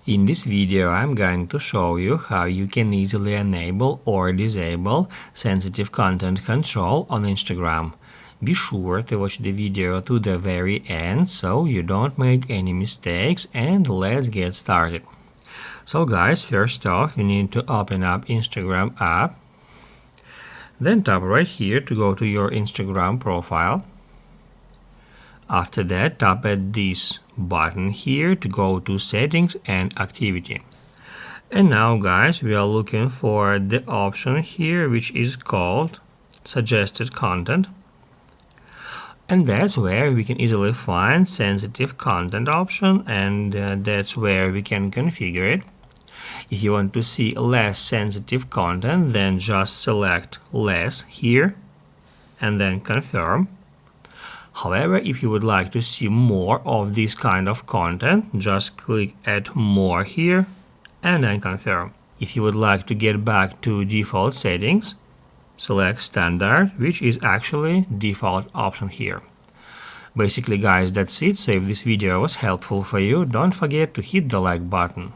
In this video, I'm going to show you how you can easily enable or disable sensitive content control on Instagram. Be sure to watch the video to the very end so you don't make any mistakes, and let's get started. So guys, first off, you need to open up Instagram app. Then tap right here to go to your Instagram profile. After that, tap at this button here to go to settings and activity. And now guys, we are looking for the option here which is called suggested content. And that's where we can easily find sensitive content option, and that's where we can configure it. If you want to see less sensitive content, then just select less here and then confirm. However, if you would like to see more of this kind of content, just click Add More here and then confirm. If you would like to get back to default settings, select Standard, which is actually default option here. Basically guys, that's it. So if this video was helpful for you, don't forget to hit the like button.